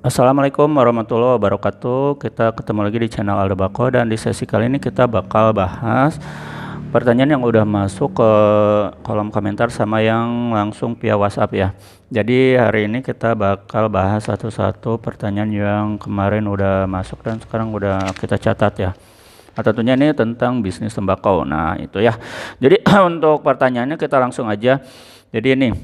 Assalamualaikum warahmatullahi wabarakatuh. Kita ketemu lagi di channel Aldo Bako, dan di sesi kali ini kita bakal bahas pertanyaan yang udah masuk ke kolom komentar sama yang langsung via WhatsApp ya. Jadi hari ini kita bakal bahas satu-satu pertanyaan yang kemarin udah masuk dan sekarang udah kita catat ya. Nah, tentunya ini tentang bisnis tembakau. Nah, itu ya. Jadi untuk pertanyaannya kita langsung aja. Jadi ini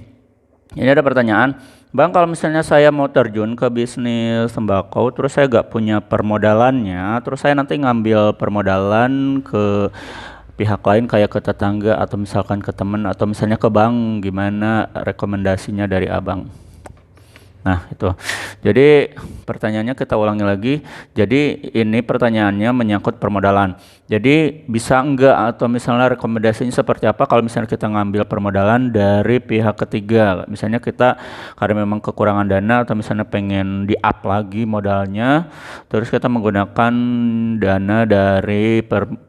ada pertanyaan, Bang, kalau misalnya saya mau terjun ke bisnis tembakau, terus saya gak punya permodalannya, terus saya nanti ngambil permodalan ke pihak lain kayak ke tetangga atau misalkan ke temen atau misalnya ke bank, gimana rekomendasinya dari Abang? Nah, itu. Jadi pertanyaannya kita ulangi lagi. Jadi ini pertanyaannya menyangkut permodalan. Jadi bisa enggak atau misalnya rekomendasinya seperti apa kalau misalnya kita ngambil permodalan dari pihak ketiga. Misalnya kita karena memang kekurangan dana atau misalnya pengen di-up lagi modalnya, terus kita menggunakan dana dari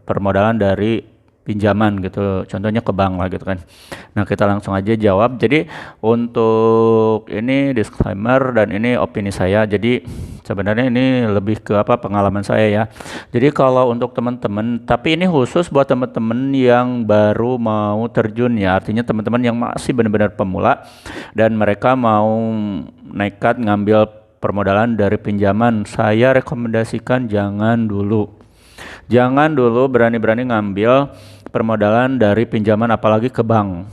permodalan dari pinjaman gitu, contohnya ke bank lah gitu kan. Nah, kita langsung aja jawab. Jadi untuk ini disclaimer dan ini opini saya. Jadi sebenarnya ini lebih ke apa, pengalaman saya ya. Jadi kalau untuk teman-teman, tapi ini khusus buat teman-teman yang baru mau terjun ya. Artinya teman-teman yang masih benar-benar pemula dan mereka mau nekat ngambil permodalan dari pinjaman, saya rekomendasikan jangan dulu. Jangan dulu berani-berani ngambil permodalan dari pinjaman apalagi ke bank.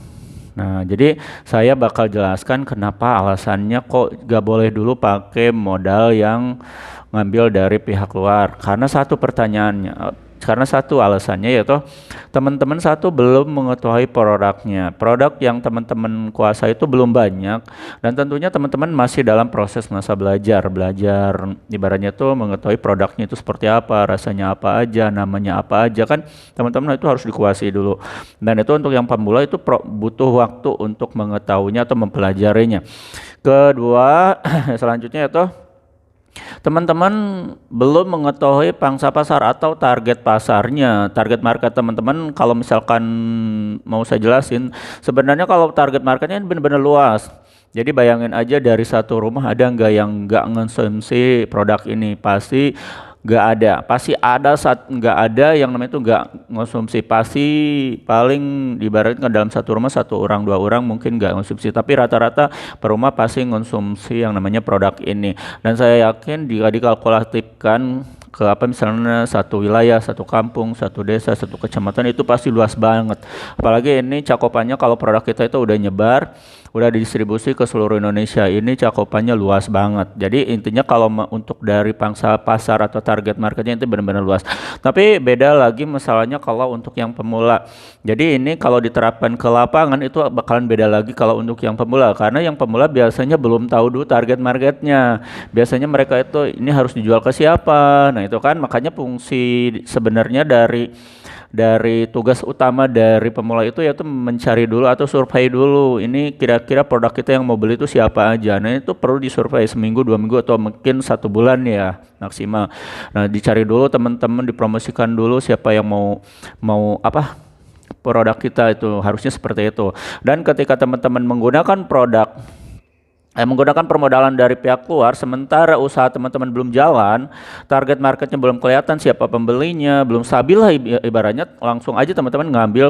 Nah, jadi saya bakal jelaskan kenapa alasannya kok gak boleh dulu pakai modal yang ngambil dari pihak luar. Karena satu alasannya yaitu teman-teman satu belum mengetahui produknya. Produk yang teman-teman kuasai itu belum banyak dan tentunya teman-teman masih dalam proses masa belajar. Belajar ibaratnya tuh mengetahui produknya itu seperti apa, rasanya apa aja, namanya apa aja kan teman-teman itu harus dikuasai dulu. Dan itu untuk yang pemula itu butuh waktu untuk mengetahuinya atau mempelajarinya. Kedua, selanjutnya itu teman-teman belum mengetahui pangsa pasar atau target pasarnya. Target market teman-teman kalau misalkan mau saya jelasin, sebenarnya kalau target marketnya benar-benar luas. Jadi bayangin aja dari satu rumah ada nggak yang nggak ngonsumsi produk ini? Pasti ada saat nggak ada yang namanya itu nggak ngonsumsi, pasti paling diibaratkan dalam satu rumah satu orang dua orang mungkin nggak ngonsumsi, tapi rata-rata per rumah pasti ngonsumsi yang namanya produk ini. Dan saya yakin jika dikalkulatifkan ke apa misalnya satu wilayah, satu kampung, satu desa, satu kecamatan itu pasti luas banget. Apalagi ini cakupannya kalau produk kita itu udah nyebar, udah didistribusi ke seluruh Indonesia, ini cakupannya luas banget. Jadi intinya kalau untuk dari pangsa pasar atau target marketnya itu benar-benar luas. Tapi beda lagi masalahnya kalau untuk yang pemula. Jadi ini kalau diterapkan ke lapangan itu bakalan beda lagi kalau untuk yang pemula, karena yang pemula biasanya belum tahu dulu target marketnya. Biasanya mereka itu ini harus dijual ke siapa. Nah, itu kan makanya fungsi sebenarnya dari tugas utama dari pemula itu yaitu mencari dulu atau survei dulu. Ini kira-kira produk kita yang mau beli itu siapa aja. Nah, itu perlu disurvei seminggu, 2 minggu atau mungkin 1 bulan ya maksimal. Nah, dicari dulu teman-teman, dipromosikan dulu siapa yang mau apa produk kita itu, harusnya seperti itu. Dan ketika teman-teman menggunakan permodalan dari pihak luar, sementara usaha teman-teman belum jalan, target marketnya belum kelihatan, siapa pembelinya, belum stabil lah ibaratnya, langsung aja teman-teman ngambil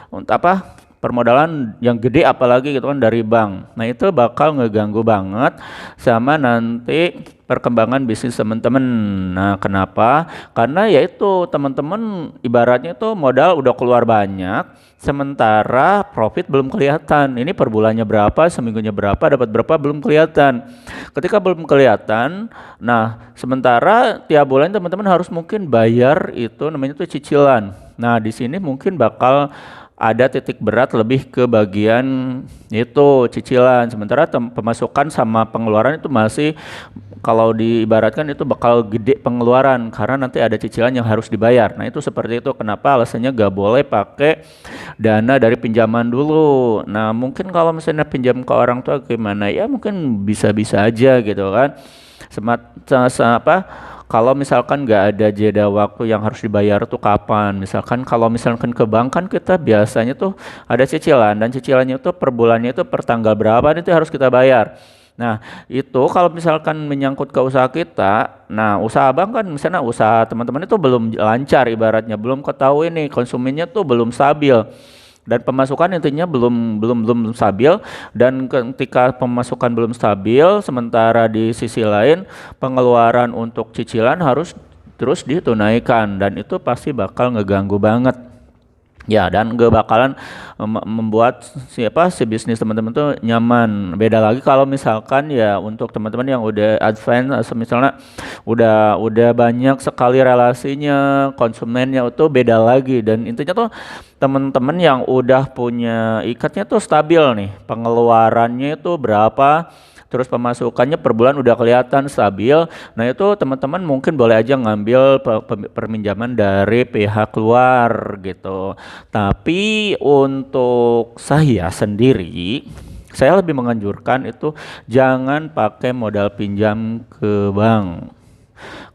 untuk apa permodalan yang gede apalagi gitu kan dari bank. Nah, itu bakal ngeganggu banget sama nanti perkembangan bisnis teman-teman. Nah, kenapa? Karena yaitu teman-teman ibaratnya tuh modal udah keluar banyak, sementara profit belum kelihatan. Ini per bulannya berapa, seminggunya berapa, dapat berapa belum kelihatan. Ketika belum kelihatan, nah sementara tiap bulan teman-teman harus mungkin bayar itu namanya tuh cicilan. Nah, di sini mungkin bakal ada titik berat lebih ke bagian itu cicilan, sementara pemasukan sama pengeluaran itu masih, kalau diibaratkan itu bakal gede pengeluaran karena nanti ada cicilan yang harus dibayar. Nah, itu seperti itu kenapa alasannya gak boleh pakai dana dari pinjaman dulu. Nah, mungkin kalau misalnya pinjam ke orang tua gimana ya, mungkin bisa-bisa aja gitu kan. Kalau misalkan nggak ada jeda waktu yang harus dibayar tuh kapan? Misalkan kalau misalkan ke bank kan kita biasanya tuh ada cicilan, dan cicilannya tuh per bulannya itu per tanggal berapa itu harus kita bayar. Nah, itu kalau misalkan menyangkut ke usaha kita, nah usaha abang kan misalnya usaha teman-teman itu belum lancar ibaratnya, belum ketahui nih konsumennya tuh belum stabil dan pemasukan intinya belum stabil dan ketika pemasukan belum stabil sementara di sisi lain pengeluaran untuk cicilan harus terus ditunaikan dan itu pasti bakal ngeganggu banget. Ya, dan gak bakalan membuat si bisnis teman-teman tuh nyaman. Beda lagi kalau misalkan ya untuk teman-teman yang udah advance, misalnya udah banyak sekali relasinya, konsumennya itu beda lagi. Dan intinya tuh teman-teman yang udah punya ikatnya tuh stabil nih, pengeluarannya itu berapa, terus pemasukannya per bulan udah kelihatan stabil. Nah, itu teman-teman mungkin boleh aja ngambil perminjaman dari pihak luar gitu. Tapi untuk saya sendiri, saya lebih menganjurkan itu jangan pakai modal pinjam ke bank.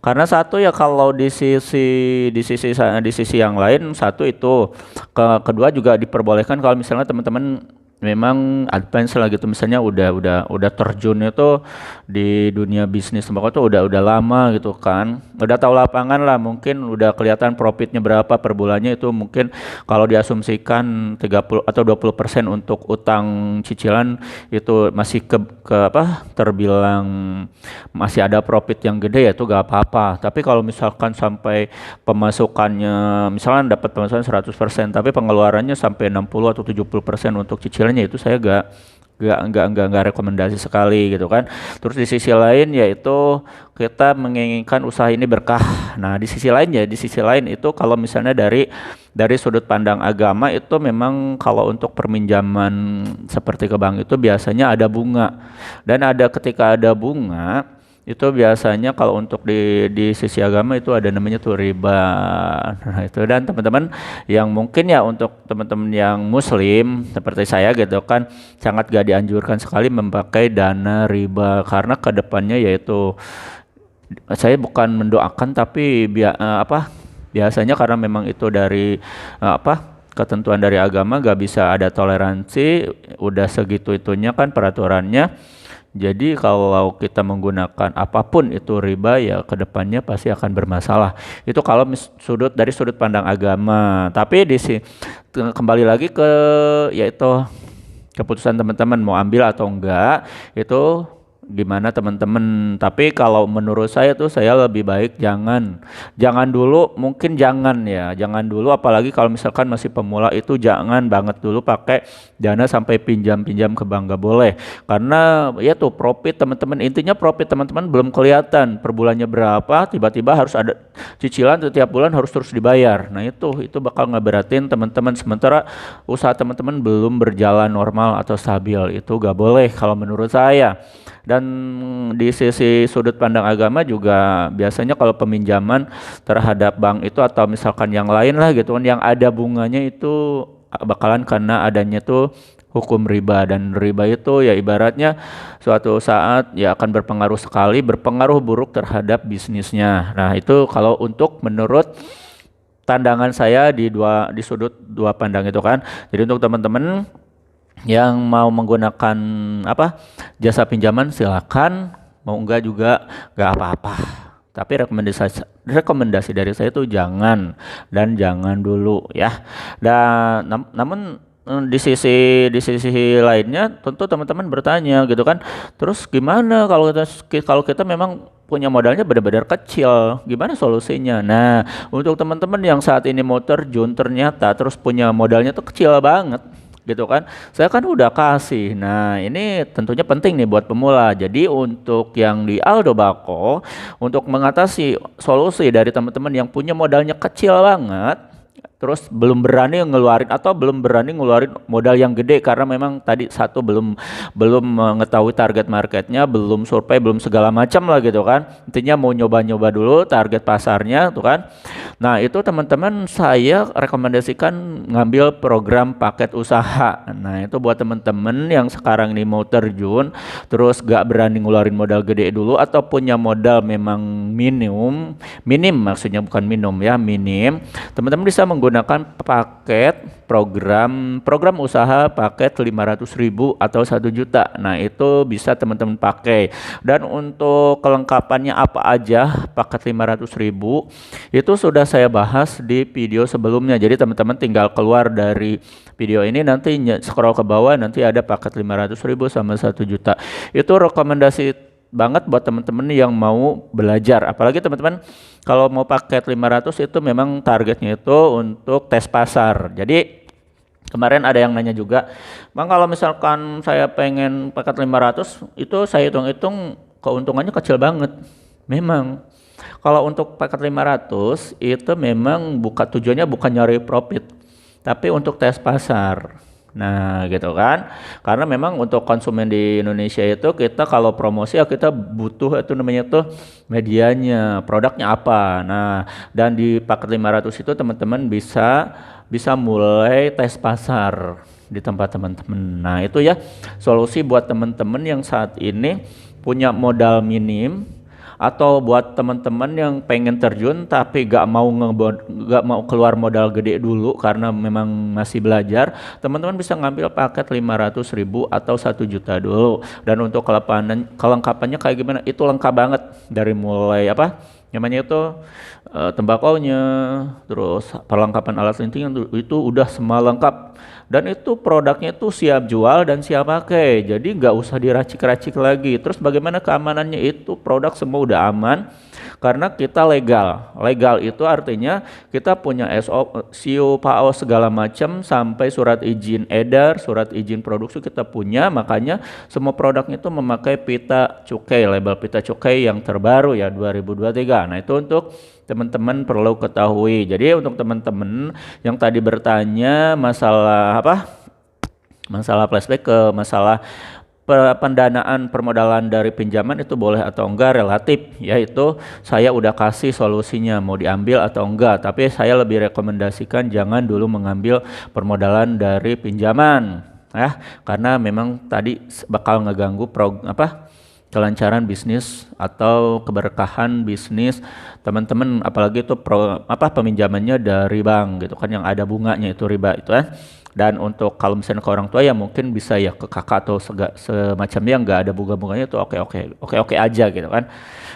Karena satu ya kalau di sisi yang lain satu itu kedua juga diperbolehkan kalau misalnya teman-teman memang advance lah gitu misalnya udah terjun itu di dunia bisnis tembakau tuh udah lama gitu kan udah tahu lapangan lah mungkin udah kelihatan profitnya berapa per bulannya itu mungkin kalau diasumsikan 30 atau 20% untuk utang cicilan itu masih ke apa terbilang masih ada profit yang gede ya itu gak apa-apa tapi kalau misalkan sampai pemasukannya misalnya dapat pemasukan 100% tapi pengeluarannya sampai 60 atau 70% untuk cicilannya itu saya gak rekomendasi sekali gitu kan. Terus di sisi lain yaitu kita menginginkan usaha ini berkah. Nah, di sisi lain itu kalau misalnya dari sudut pandang agama itu memang kalau untuk perminjaman seperti ke bank itu biasanya ada bunga. Dan ketika ada bunga itu biasanya kalau untuk di sisi agama itu ada namanya tuh riba. Nah, itu dan teman-teman yang mungkin ya untuk teman-teman yang muslim seperti saya gitu kan sangat gak dianjurkan sekali memakai dana riba karena kedepannya yaitu saya bukan mendoakan tapi biasanya karena memang itu dari ketentuan dari agama gak bisa ada toleransi udah segitu itunya kan peraturannya. Jadi kalau kita menggunakan apapun itu riba ya kedepannya pasti akan bermasalah. Itu kalau dari sudut pandang agama. Tapi kembali lagi ke yaitu keputusan teman-teman mau ambil atau enggak itu gimana teman-teman. Tapi kalau menurut saya tuh saya lebih baik jangan dulu mungkin jangan dulu apalagi kalau misalkan masih pemula itu jangan banget dulu pakai dana sampai pinjam-pinjam ke bank gak boleh karena ya tuh profit teman-teman intinya profit teman-teman belum kelihatan per bulannya berapa tiba-tiba harus ada cicilan setiap bulan harus terus dibayar. Nah itu bakal ngeberatin teman-teman sementara usaha teman-teman belum berjalan normal atau stabil itu gak boleh kalau menurut saya. Dan di sisi sudut pandang agama juga biasanya kalau peminjaman terhadap bank itu atau misalkan yang lain lah gitu kan yang ada bunganya itu bakalan karena adanya tuh hukum riba dan riba itu ya ibaratnya suatu saat ya akan berpengaruh buruk terhadap bisnisnya. Nah, itu kalau untuk menurut pandangan saya di sudut dua pandang itu kan. Jadi untuk teman-teman yang mau menggunakan jasa pinjaman silakan, mau enggak juga enggak apa-apa. Tapi rekomendasi dari saya itu jangan dulu ya. Dan namun di sisi lainnya tentu teman-teman bertanya gitu kan. Terus gimana kalau kita memang punya modalnya benar-benar kecil, gimana solusinya? Nah, untuk teman-teman yang saat ini mau terjun ternyata terus punya modalnya tuh kecil banget gitu kan saya kan udah kasih. Nah ini tentunya penting nih buat pemula. Jadi untuk yang di Aldo Bako untuk mengatasi solusi dari teman-teman yang punya modalnya kecil banget terus belum berani ngeluarin modal yang gede karena memang tadi satu belum mengetahui target marketnya, belum survei, belum segala macam lah gitu kan. Intinya mau nyoba-nyoba dulu target pasarnya tuh kan. Nah itu teman-teman saya rekomendasikan ngambil program paket usaha. Nah itu buat teman-teman yang sekarang ini mau terjun terus gak berani ngeluarin modal gede dulu atau punya modal memang minim maksudnya bukan minum ya minim. Teman-teman bisa menggunakan menggunakan paket program usaha paket 500.000 atau 1 juta. Nah, itu bisa teman-teman pakai. Dan untuk kelengkapannya apa aja paket 500.000 itu sudah saya bahas di video sebelumnya. Jadi teman-teman tinggal keluar dari video ini, nanti scroll ke bawah, nanti ada paket 500.000 sama 1 juta. Itu rekomendasi banget buat teman-teman yang mau belajar. Apalagi teman-teman kalau mau paket 500 itu memang targetnya itu untuk tes pasar. Jadi kemarin ada yang nanya juga, Bang, kalau misalkan saya pengen paket 500 itu saya hitung-hitung keuntungannya kecil banget. Memang kalau untuk paket 500 itu memang tujuannya bukan nyari profit, tapi untuk tes pasar. Nah, gitu kan. Karena memang untuk konsumen di Indonesia itu kita kalau promosi ya kita butuh itu namanya tuh medianya, produknya apa. Nah, dan di paket 500 itu teman-teman bisa bisa mulai tes pasar di tempat teman-teman. Nah, itu ya solusi buat teman-teman yang saat ini punya modal minim, atau buat teman-teman yang pengen terjun tapi gak mau keluar modal gede dulu karena memang masih belajar, teman-teman bisa ngambil paket 500.000 atau 1 juta dulu. Dan untuk kelengkapannya kayak gimana, itu lengkap banget dari mulai apa namanya itu tembakonya, terus perlengkapan alat lintingan itu udah semua lengkap. Dan itu produknya itu siap jual dan siap pakai, jadi nggak usah diracik-racik lagi. Terus bagaimana keamanannya, itu produk semua udah aman karena kita legal. Legal itu artinya kita punya SO, SIO, PAO segala macam, sampai surat izin edar, surat izin produksi kita punya. Makanya semua produknya itu memakai pita cukai, label pita cukai yang terbaru ya 2023. Nah, itu untuk teman-teman perlu ketahui. Jadi untuk teman-teman yang tadi bertanya masalah apa? Masalah flashback ke masalah pendanaan permodalan dari pinjaman itu boleh atau enggak relatif, yaitu saya udah kasih solusinya mau diambil atau enggak, tapi saya lebih rekomendasikan jangan dulu mengambil permodalan dari pinjaman ya, karena memang tadi bakal ngeganggu kelancaran bisnis atau keberkahan bisnis teman-teman, apalagi itu peminjamannya dari bank gitu kan, yang ada bunganya itu riba itu ya. Dan untuk kalau misalnya ke orang tua ya mungkin bisa ya ke kakak atau semacamnya, nggak ada bunga-bunganya itu oke aja gitu kan.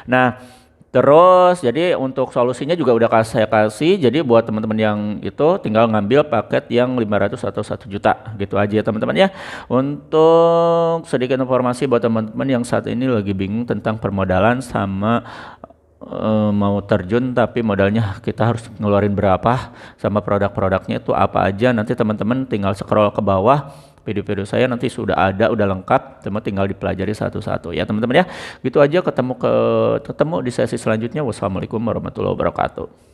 Nah, terus jadi untuk solusinya juga udah saya kasih. Jadi buat teman-teman yang itu tinggal ngambil paket yang 500 atau 1 juta gitu aja ya teman-teman ya. Untuk sedikit informasi buat teman-teman yang saat ini lagi bingung tentang permodalan sama mau terjun tapi modalnya kita harus ngeluarin berapa, sama produk-produknya itu apa aja, nanti teman-teman tinggal scroll ke bawah, video-video saya nanti sudah ada, udah lengkap, teman tinggal dipelajari satu-satu ya teman-teman ya. Gitu aja, ketemu di sesi selanjutnya. Wassalamualaikum warahmatullahi wabarakatuh.